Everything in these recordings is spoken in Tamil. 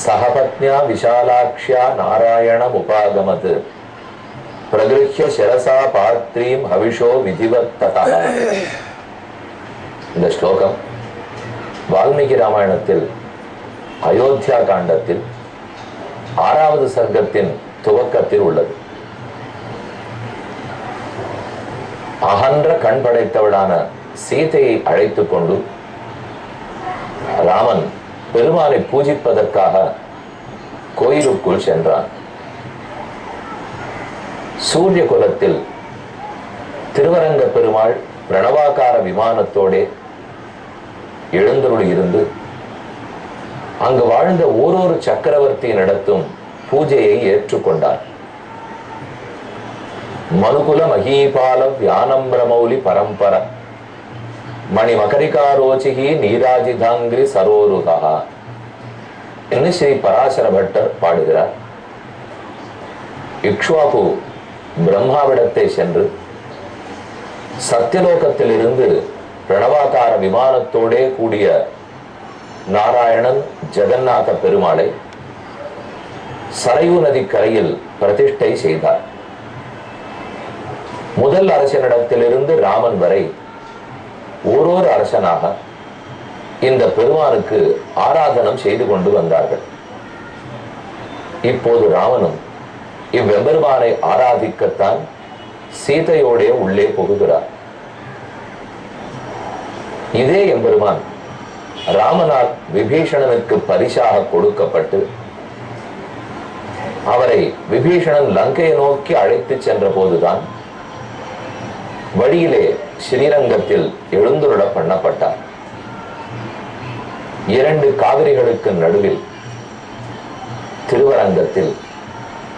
सहपत्न्या विशालाक्ष्या नारायणमुपागमत् प्रगृह्य शिरसा पात्रीं हविषो विधिवत्ततः. இந்த ஸ்லோகம் வால்மீகி ராமாயணத்தில் அயோத்தியா காண்டத்தில் 6வது சர்க்கத்தின் துவக்கத்தில் உள்ளது. அகன்ற கண் படைத்தவளான சீதையை அழைத்துக் கொண்டு ராமன் பெருமானை பூஜிப்பதற்காக கோயிலுக்குள் சென்றான். சூரிய குலத்தில் திருவரங்க பெருமாள் பிரணவாகார விமானத்தோடே எழுந்தருள் இருந்து அங்கு வாழ்ந்த ஓரொரு சக்கரவர்த்தி நடத்தும் பூஜையை ஏற்றுக்கொண்டார். மனுகுல மகீபால வியானம்பிரமௌலி பரம்பர மணி மகரிகாரோச்சிகி நீராஜிதாங்கிரி சரோருகா என்று ஸ்ரீ பராசர பட்டர் பாடுகிறார். இக்ஷ்வாகு பிரம்மாவிடத்தை சென்று சத்தியலோகத்திலிருந்து பிரணவாகார விமானத்தோடே கூடிய நாராயணன் ஜெகநாத பெருமாளை சரையு நதி கரையில் பிரதிஷ்டை செய்தார். முதல் அரசனிடத்திலிருந்து ராமன் வரை ஓரொரு அரசனாக இந்த பெருமானுக்கு ஆராதனம் செய்து கொண்டு வந்தார்கள். இப்போது ராமனும் இவ்வெம்பெருமானை ஆராதிக்கத்தான் சீதையோடே உள்ளே புகுகிறார். இதே எம்பெருமான் ராமனால் விபீஷணனுக்கு பரிசாக கொடுக்கப்பட்டு அவரை விபீஷணன் லங்கையை நோக்கி அழைத்து சென்ற போதுதான் வழியிலே ஸ்ரீரங்கத்தில் எழுந்துருள பண்ணப்பட்டார். 2 காவிரிகளுக்கு நடுவில் திருவரங்கத்தில்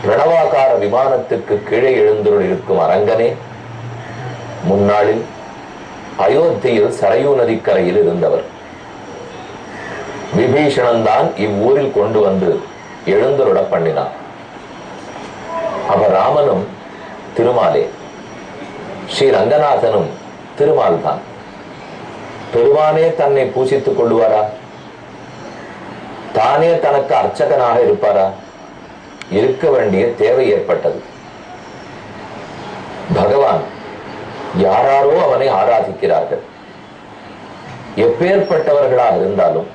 பிரணவாகார விமானத்துக்கு கீழே எழுந்துருள் இருக்கும் அரங்கனே முன்னாளில் அயோத்தியில் சரையூ நதிக்கரையில் இருந்தவர். விபீஷணன் தான் இவ்வூரில் கொண்டு வந்து எழுந்துருள பண்ணினார். அப்ப ராமனும் திருமாலே, ஸ்ரீ ரங்கநாதனும் திருமால் தான். பெருமானே தன்னை பூஜித்துக் கொள்ளுவாரா? தானே தனக்கு அர்ச்சகனாக இருப்பாரா? இருக்க வேண்டிய தேவை ஏற்பட்டது. பகவான் யாராரோ அவனை ஆராதிக்கிறார்கள். எப்பேற்பட்டவர்களாக இருந்தாலும்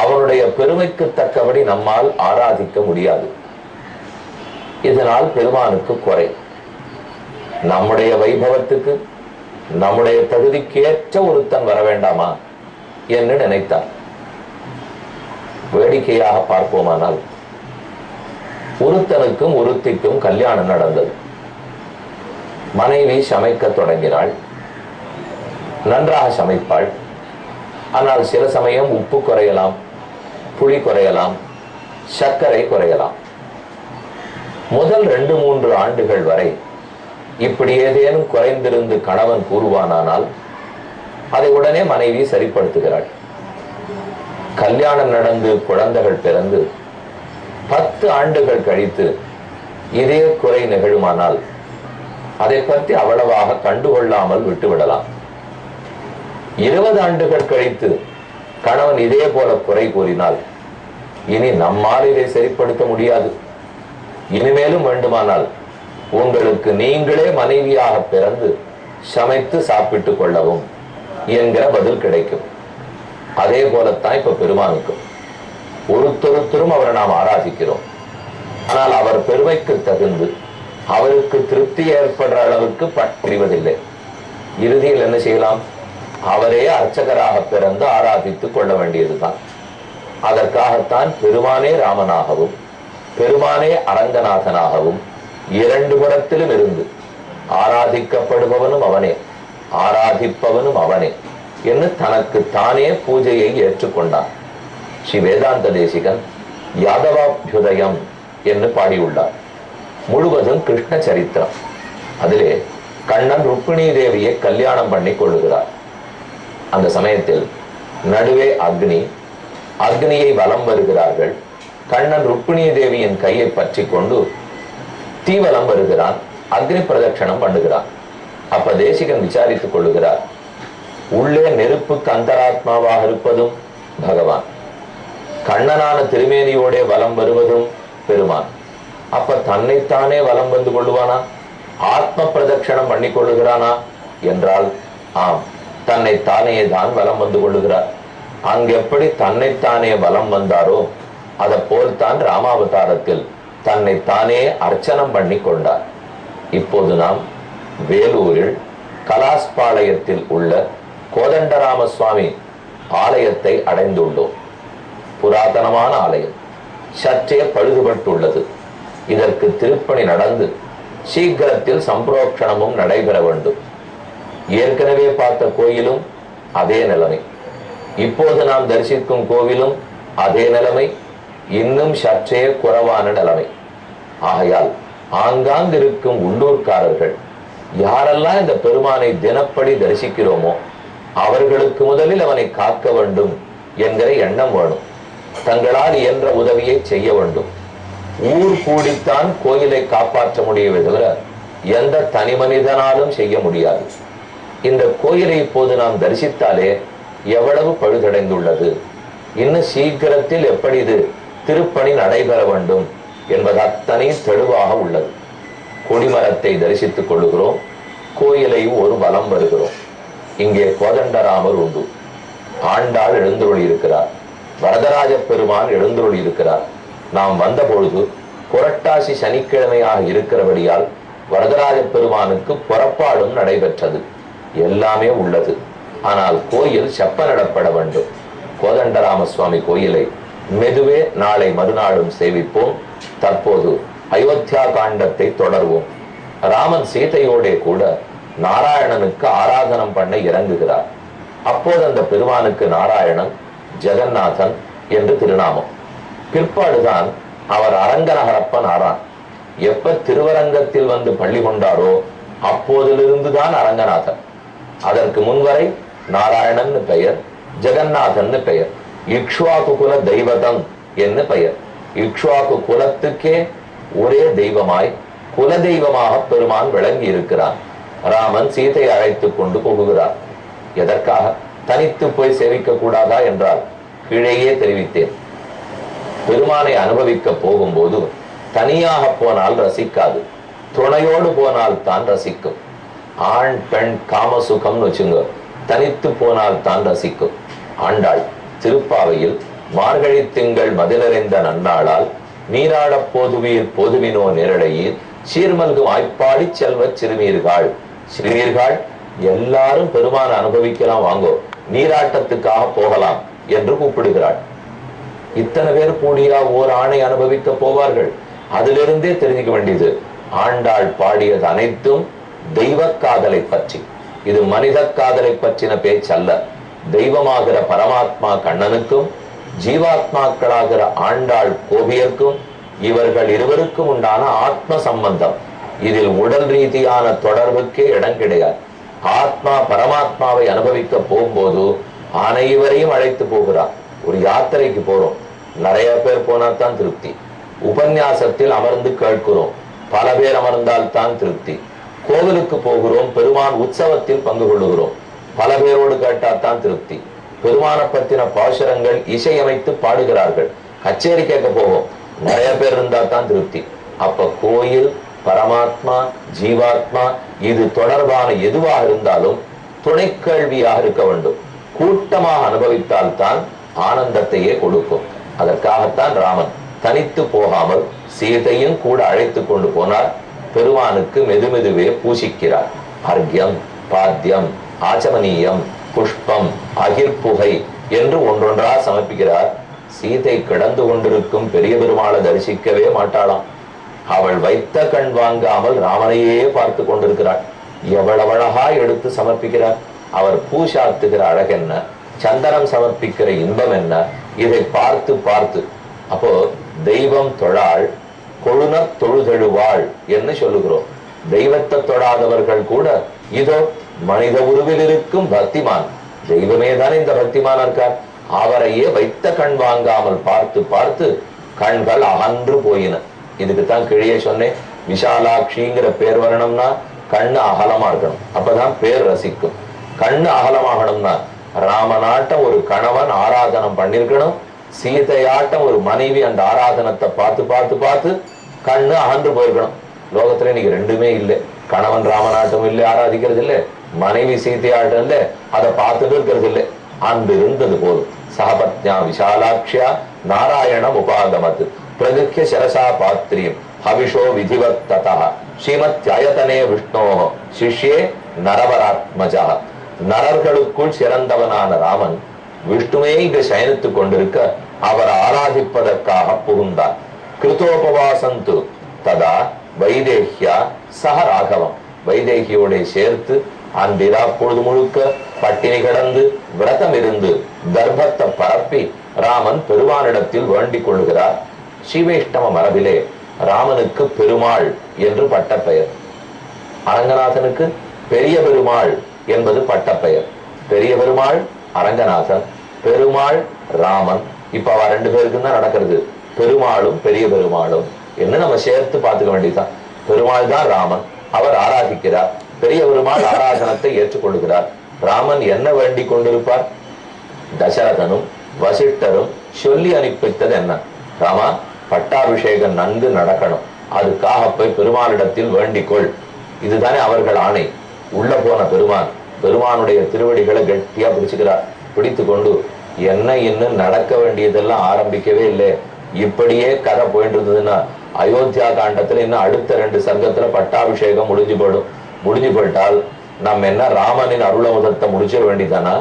அவனுடைய பெருமைக்கு தக்கபடி நம்மால் ஆராதிக்க முடியாது. இதனால் பெருமானுக்கு குறை. நம்முடைய வைபவத்துக்கு நம்முடைய தகுதிக்கேற்ற ஒருத்தன் வர வேண்டாமா என்று நினைத்தார். வேடிக்கையாக பார்ப்போமானால் ஒருத்தனுக்கும் ஒருத்திக்கும் கல்யாணம் நடந்தது. மனைவி சமைக்க தொடங்கினாள். நன்றாக சமைப்பாள். ஆனால் சில சமயம் உப்பு குறையலாம், புளி குறையலாம், சர்க்கரை குறையலாம். முதல் 2-3 ஆண்டுகள் வரை இப்படி ஏதேனும் குறைந்திருந்து கணவன் கூறுவானால் அதை உடனே மனைவி சரிப்படுத்துகிறாள். கல்யாணம் நடந்து குழந்தைகள் பிறந்து 10 ஆண்டுகள் கழித்து இதே குறை நிகழுமானால் அதை பற்றி அவ்வளவாக கண்டுகொள்ளாமல் விட்டுவிடலாம். 20 ஆண்டுகள் கழித்து கணவன் இதே போல குறை கூறினால் இனி நம்மால் இதை சரிப்படுத்த முடியாது, இனிமேலும் வேண்டுமானால் உங்களுக்கு நீங்களே மனைவியாக பிறந்து சமைத்து சாப்பிட்டுக் கொள்ளவும் என்கிற பதில் கிடைக்கும். அதே போலத்தான் இப்ப பெருமானுக்கும் ஒருத்தொருத்தரும் அவரை நாம் ஆராதிக்கிறோம். ஆனால் அவர் பெருமைக்கு தகுந்து அவருக்கு திருப்தி ஏற்படுற அளவுக்கு பற்றிவதில்லை. இறுதியில் என்ன செய்யலாம்? அவரே அர்ச்சகராக பிறந்து ஆராதித்துக் கொள்ள வேண்டியதுதான். அதற்காகத்தான் பெருமானே ராமனாகவும் பெருமானே அரங்கநாதனாகவும் 2 புறத்திலும் இருந்து ஆராதிக்கப்படுபவனும் அவனே ஆராதிப்பவனும் அவனே என்று தனக்கு தானே பூஜையை ஏற்றுக்கொண்டான். ஸ்ரீ வேதாந்த தேசிகன் யாதவாபியுதயம் என்று பாடியுள்ளார். முழுவதும் கிருஷ்ண சரித்திரம். அதிலே கண்ணன் ருக்மிணி தேவியை கல்யாணம் பண்ணி கொள்ளுகிறார். அந்த சமயத்தில் நடுவே அக்னியை வலம் வருகிறார்கள். கண்ணன் ருக்மிணி தேவியின் கையை பற்றி கொண்டு தீவலம் வருகிறான். அக்னி பிரதட்சணம் பண்ணுகிறான். அப்ப தேசிகன் விசாரித்துக் கொள்ளுகிறார், உள்ளே நெருப்புக்கு அந்தராத்மாவாக இருப்பதும் பகவான், கண்ணனான திருமேனியோட வலம் வருவதும் பெருமான். அப்ப தன்னைத்தானே வலம் வந்து கொள்ளுவானா? ஆத்ம பிரதட்சணம் பண்ணி கொள்ளுகிறானா என்றால் ஆம், தன்னைத்தானே தான் வலம் வந்து கொள்ளுகிறார். அங்கெப்படி தன்னைத்தானே வலம் வந்தாரோ அதை போல்தான் ராமாவதாரத்தில் தன்னைத்தானே அர்ச்சனம் பண்ணி கொண்டார். இப்போது நாம் வேலூரில் கலாஸ்பாளையத்தில் உள்ள கோதண்டராம சுவாமி ஆலயத்தை அடைந்துள்ளோம். புராதனமான ஆலயம், சற்றே பழுதுபட்டுள்ளது. இதற்கு திருப்பணி நடந்து சீக்கிரத்தில் சம்பிரோக்ஷணமும் நடைபெற வேண்டும். ஏற்கனவே பார்த்த கோயிலும் அதே நிலைமை, இப்போது நாம் தரிசிக்கும் கோவிலும் அதே நிலைமை, இன்னும் சற்றே குறைவான நிலைமை. ஆகையால் ஆங்காங்கிருக்கும் உள்ளூர்காரர்கள் யாரெல்லாம் இந்த பெருமானை தினப்படி தரிசிக்கிறோமோ அவர்களுக்கு முதலில் அவனை காக்க வேண்டும் என்கிற எண்ணம் வேணும். தங்களால் இயன்ற உதவியை செய்ய வேண்டும். ஊர் கூடித்தான் கோயிலை காப்பாற்ற முடியவே தவிர எந்த தனி மனிதனாலும் செய்ய முடியாது. இந்த கோயிலை இப்போது நாம் தரிசித்தாலே எவ்வளவு பழுதடைந்துள்ளது, இன்னும் சீக்கிரத்தில் எப்படி இது திருப்பணி நடைபெற வேண்டும் என்பது அத்தனை தெளிவாக உள்ளது. கொடிமரத்தை தரிசித்துக் கொள்ளுகிறோம், கோயிலை ஒரு வலம் வருகிறோம். இங்கே கோதண்டராமர் உண்டு, ஆண்டாள் எழுந்தருளி இருக்கிறார், வரதராஜ பெருமான் எழுந்தருளி இருக்கிறார். நாம் வந்த பொழுது புரட்டாசி சனிக்கிழமையாக இருக்கிறபடியால் வரதராஜ பெருமானுக்கு புறப்பாடும் நடைபெற்றது. எல்லாமே உள்ளது. ஆனால் கோயில் செப்பனிடப்பட வேண்டும். கோதண்டராம சுவாமி கோயிலை மெதுவே நாளை மறுநாளும் சேவிப்போம். தற்போது அயோத்தியா காண்டத்தை தொடர்வோம். ராமன் சீதையோடே கூட நாராயணனுக்கு ஆராதனம் பண்ண இறங்குகிறார். அப்போது அந்த பெருமானுக்கு நாராயணன் ஜெகநாதன் என்று திருநாமம். பிற்பாடுதான் அவர் அரங்கநகரப்பன் ஆறான். எப்ப திருவரங்கத்தில் வந்து பள்ளி கொண்டாரோ அப்போதிலிருந்துதான் அரங்கநாதன். அதற்கு முன்வரை நாராயணன் பெயர், ஜெகநாதன் பெயர், இக்ஷ்வாகு குல தெய்வதம் என்று பெயர். இக்ஷ்வாகு குலத்துக்கே ஒரே தெய்வமாய் குல தெய்வமாக பெருமான் விளங்கி இருக்கிறான். ராமன் சீதை அழைத்துக் கொண்டு போகுகிறார். எதற்காக? தனித்து போய் சேவிக்க கூடாதா என்றால் கீழேயே தெரிவித்தேன். பெருமானை அனுபவிக்க போகும்போது தனியாக போனால் ரசிக்காது, துணையோடு போனால் தான் ரசிக்கும். ஆண் பெண் காமசுகம்னு வச்சுங்க, தனித்து போனால் தான் ரசிக்கும். ஆண்டாள் திருப்பாவையில் மார்கழி திங்கள் மதிலறிந்த நன்னாளால் நீராடப் போதுவீர் போதுவினோ நேரடையீர் சீர்மல்கு வாய்ப்பாடி செல்வ சிறுமீர்கள். சிறுமீர்கள் எல்லாரும் பெருமான அனுபவிக்கலாம், வாங்கோ நீராட்டத்துக்காக போகலாம் என்று கூப்பிடுகிறாள். இத்தனை பேர் கூடியா ஓர் ஆணை அனுபவிக்க போவார்கள்? அதிலிருந்தே தெரிஞ்சுக்க வேண்டியது, ஆண்டாள் பாடியது அனைத்தும் தெய்வ காதலை பற்றி. இது மனித காதலை பற்றின பேச்சல்ல. தெய்வமாகிற பரமாத்மா கண்ணனுக்கும் ஜீவாத்மாக்களாகிற ஆண்டாள் கோபியர்க்கும் இவர்கள் இருவருக்கும் உண்டான ஆத்ம சம்பந்தம். இதில் உடல் ரீதியான தொடர்புக்கே இடம் கிடையாது. ஆத்மா பரமாத்மாவை அனுபவிக்க போகும்போது அனைவரையும் அழைத்து போகிறார். ஒரு யாத்திரைக்கு போறோம், நிறைய பேர் போனால்தான் திருப்தி. உபன்யாசத்தில் அமர்ந்து கேட்கிறோம், பல பேர் அமர்ந்தால் தான் திருப்தி. கோவிலுக்கு போகிறோம், பெருமான் உற்சவத்தில் பங்கு கொள்ளுகிறோம், பல பேரோடு கேட்டால்தான் திருப்தி. பெருமான பத்தின பாசுரங்கள் இசையமைத்து பாடுகிறார்கள், கச்சேரி கேட்க போவோம், நிறைய பேர் இருந்தா தான் திருப்தி. அப்ப கோயில், பரமாத்மா, ஜீவாத்மா இது தொடர்பான எதுவாக இருந்தாலும் துணை கேள்வியாக இருக்க வேண்டும். கூட்டமாக அனுபவித்தால் தான் ஆனந்தத்தையே கொடுக்கும். அதற்காகத்தான் ராமன் தனித்து போகாமல் சீதையும் கூட அழைத்து கொண்டு போனார். பெருமானுக்கு மெதுமெதுவே பூசிக்கிறார். அர்க்யம், பாத்தியம், ஆச்சமனீயம், புஷ்பம், அகிர்புகை என்று ஒன்றொன்றா சமர்ப்பிக்கிறார். சீதை கிடந்து கொண்டிருக்கும் பெரிய பெருமாளை தரிசிக்கவே மாட்டாளாம். அவள் வைத்த கண் வாங்காமல் ராமனையே பார்த்து கொண்டிருக்கிறாள். எவ்வளவு அழகா எடுத்து சமர்ப்பிக்கிறார். அவர் பூசாத்துகிற அழகென்ன, சந்தனம் சமர்ப்பிக்கிற இன்பம் என்ன, இதை பார்த்து பார்த்து அப்போ தெய்வம் தொழாள், கொழுன தொழுதெழுவாள் என்று சொல்லுகிறோம். தெய்வத்தை தொடாதவர்கள் கூட இதோ மனித உருவில் இருக்கும் பக்திமான், தெய்வமே தானே இந்த பக்திமான் இருக்கார், அவரையே வைத்த கண் வாங்காமல் பார்த்து பார்த்து கண்கள் அகன்று போயின. இதுக்குத்தான் கீழே சொன்னேன், விஷாலாட்சிங்கிற பேர் வரணும்னா கண்ணு அகலமா இருக்கணும், அப்பதான் பேர் ரசிக்கும். கண்ணு அகலமாகணும்னா ராமநாட்டம் ஒரு கணவன் ஆராதனம் பண்ணிருக்கணும், சீதையாட்டம் ஒரு மனைவி அந்த ஆராதனத்தை பார்த்து பார்த்து பார்த்து கண்ணு அகன்று போயிருக்கணும். லோகத்துல இன்னைக்கு ரெண்டுமே இல்லை, கணவன் ராமநாட்டம் இல்லை ஆராதிக்கிறது இல்லை, மனைவி சீதையாட்டம் இல்லை அதை பார்த்துட்டு இருக்கிறது இல்லை. அன்று இருந்தது போதும். சகபத்யா விஷாலாட்சியா நாராயணம் உபாகமத் பிரகிருஹ்ய சரசா பாத்ரியம் ஹவிஷோ விதிவத் ததா ஸ்ரீமத்யயதனே விஷ்ணோ சிஷ்யே நரவராத்மஜா. நரர்களுக்குள் சிறந்தவனான ராமன் விஷ்ணுவே இங்கு சயனித்துக் கொண்டிருக்க அவர் ஆராதிப்பதற்காக புகுந்தார். கிருதோபவாசந்து ததா வைதேஹ்யா சக ராகவம். வைதேகியோட சேர்த்து அன்றிரா பொழுது முழுக்க பட்டினி கிடந்து விரதம் இருந்து கர்ப்பத்தை பரப்பி ராமன் பெருமானிடத்தில் வேண்டிக் கொள்கிறார். ஸ்ரீவைஷ்ணவ மரபிலே ராமனுக்கு பெருமாள் என்று பட்டப்பெயர், அரங்கநாதனுக்கு பெரிய பெருமாள் என்பது பட்டப்பெயர். பெரிய பெருமாள் அரங்கநாதன், பெருமாள் ராமன். இப்ப அவ ரெண்டு பேருக்கும் தான் நடக்கிறது, பெருமாளும் பெரிய பெருமாளும் என்ன நம்ம சேர்த்து பார்த்துக்க வேண்டியதுதான். பெருமாள் தான் ராமன், அவர் ஆராதிக்கிறார், பெரிய பெருமாள் ஆராதனத்தை ஏற்றுக்கொள்கிறார். ராமன் என்ன வேண்டிக் கொண்டிருப்பார்? தசரதனும் வசிஷ்டரும் சொல்லி அனுப்பித்தது என்ன? ராமா, பட்டாபிஷேகம் நன்கு நடக்கணும், அதுக்காக போய் பெருமானிடத்தில் வேண்டிக்கொள். இதுதானே அவர்கள் ஆணை. உள்ள போன பெருமான் பெருமானுடைய திருவடிகளை கெட்டியா பிடிச்சுக்கிறார். பிடித்து கொண்டு என்ன இன்னும் நடக்க வேண்டியதெல்லாம் ஆரம்பிக்கவே இல்லை, இப்படியே கதை போயிட்டு இருந்ததுன்னா அயோத்தியா காண்டத்துல இன்னும் அடுத்த 2 சர்க்கத்துல பட்டாபிஷேகம் முடிஞ்சு போயிடும். முடிஞ்சு போயிட்டால் நம்ம என்ன ராமனின் அருளமுதத்தை முடிச்ச வேண்டிதானா?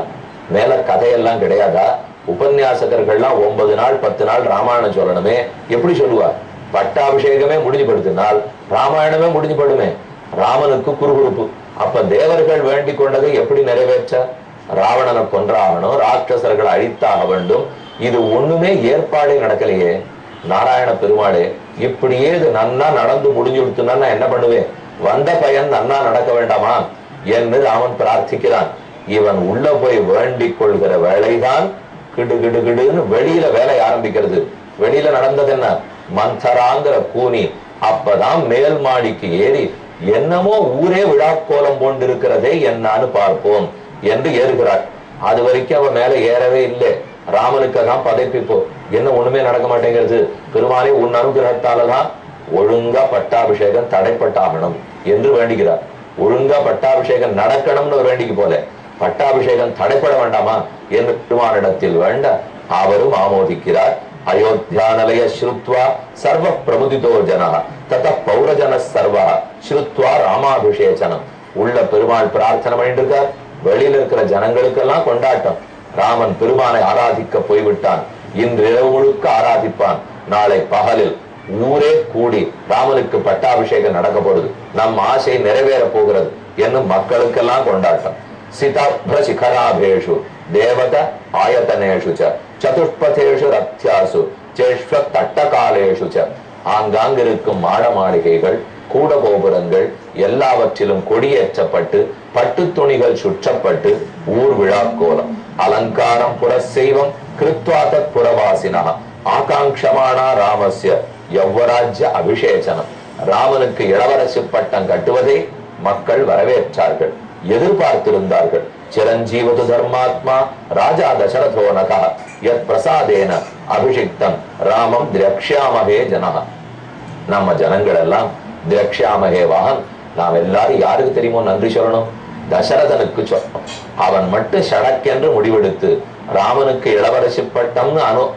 மேல கதையெல்லாம் கிடையாதா? உபன்யாசகர்கள்லாம் 9 நாள் 10 நாள் ராமாயணம் சொல்லணுமே, எப்படி சொல்லுவார்? பட்டாபிஷேகமே முடிஞ்சு படுத்தினால் ராமாயணமே முடிஞ்சு படுமே. ராமனுக்கு குறுகுறுப்பு. அப்ப தேவர்கள் வேண்டிக் கொண்டதை எப்படி நிறைவேற்ற? ராவணனை கொன்றாகணும், ராட்சசர்களை அழித்தாக வேண்டும். இது ஒண்ணுமே ஏற்பாடே நடக்கலையே. நாராயண பெருமாளே, இப்படியே இது நன்னா நடந்து முடிஞ்சு கொடுத்துனா நான் என்ன பண்ணுவேன்? வந்த பயன் நன்னா நடக்க வேண்டாமா என்று ராமன் பிரார்த்திக்கிறான். இவன் உள்ள போய் வேண்டிக் கொள்கிற வேலைதான் கிடு கிடு கிடுன்னு வெளியில வேலை ஆரம்பிக்கிறது. வெளியில நடந்தது என்ன? மந்தராங்கிற கூனி அப்பதான் மேல் மாடிக்கு ஏறி என்னமோ ஊரே விழாக்கோலம் போண்டிருக்கிறதே என்னான்னு பார்ப்போம் என்று ஏறுகிறாள். அது வரைக்கும் அவன் மேல ஏறவே இல்லை. ராமனுக்குதான் பதைப்பிப்போ, என்ன ஒண்ணுமே நடக்க மாட்டேங்கிறது, பெருமானே உன் அனுகிரகத்தாலதான் ஒழுங்கா பட்டாபிஷேகம் தடைப்பட்டாகணும் என்று வேண்டுகிறார். ஒழுங்கா பட்டாபிஷேகம் நடக்கணும்னு வேண்டிக்கு போல பட்டாபிஷேகம் தடைப்பட வேண்டாமா என்று பெருமானிடத்தில் வேண்ட அவரும் ஆமோதிக்கிறார். அயோத்தியானலய ஸ்ருத்வா சர்வ பிரமுதிதோ ஜன தத பௌரஜன சர்வா ஸ்ருத்வா ராமாபிஷேகனம். உள்ள பெருமாள் பிரார்த்தனை பண்ணிட்டு இருக்கார், வெளியில இருக்கிற ஜனங்களுக்கெல்லாம் கொண்டாட்டம். ராமன் பெருமானை ஆராதிக்க போய்விட்டான், இன்று இரவு முழுக்க ஆராதிப்பான், நாளை பகலில் ஊரே கூடி ராமனுக்கு பட்டாபிஷேகம் நடக்க போறது, நம் ஆசை நிறைவேற போகிறது என்னும் மக்களுக்கெல்லாம் கொண்டாட்டம். சிதாப்ர சிகராபேஷு தேவத ஆயத்தனேஷு சதுஷ்பதேஷு ரத்யாசு சேஷ்வ தட்டகாலேஷு ஆங்காங்கிருக்கும் மாட மாளிகைகள் கூட கோபுரங்கள் எல்லாவற்றிலும் கொடியேற்றப்பட்டு பட்டு துணிகள் சுற்றப்பட்டு ஊர் விழா கோலம். அலங்காரம் புறசெய்வம் கிருத்வாதத் புறவாசினா ஆகாங்ஷமானா ராமஸ்ய யௌவராஜ்ய அபிஷேகனம். ராமனுக்கு இளவரசு பட்டம் கட்டுவதை மக்கள் வரவேற்றார்கள், எதிர்பார்த்திருந்தார்கள். சிரஞ்சீவது தர்மாத்மா ராஜா தசரதோனகா யத் பிரசாதேன அபிஷிக்தம் ராமம் திரக்ஷ்யாமஹே ஜனஹ. நம்ம ஜனங்கள் எல்லாம் திரக்ஷ்யாமஹே வாகன். நாம் எல்லாரும் யாருக்கு தெரியுமோ நன்றி சொல்லணும்? தசரதனுக்கு சொல்லணும். அவன் மட்டும் ஷடக்கென்று முடிவெடுத்து ராமனுக்கு இளவரசி பட்டம்னு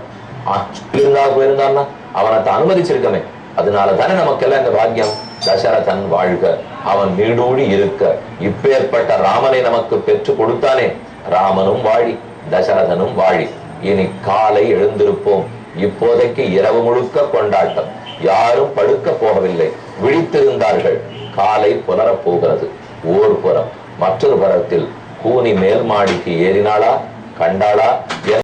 போயிருந்தான்னா அவனை அனுமதிச்சிருக்கமே. அதனால தானே நமக்கெல்லாம் இந்த பாக்கியம். தசரதன் வாழ்க, அவன் நீடூழி இருக்க. இப்பேற்பட்ட ராமனை நமக்கு பெற்று கொடுத்தானே, ராமனும் வாழி தசரதனும் வாழி. இனி காலை எழுந்திருப்போம். இப்போதைக்கு இரவு முழுக்க கொண்டாட்டம். யாரும் படுக்க போகவில்லை, விழித்திருந்தார்கள். காலை புலரப் போகிறது. ஓர் புறம். மற்றொரு புறத்தில் கூனி மேல் மாடிக்கு ஏறினாளா, கண்டாளா?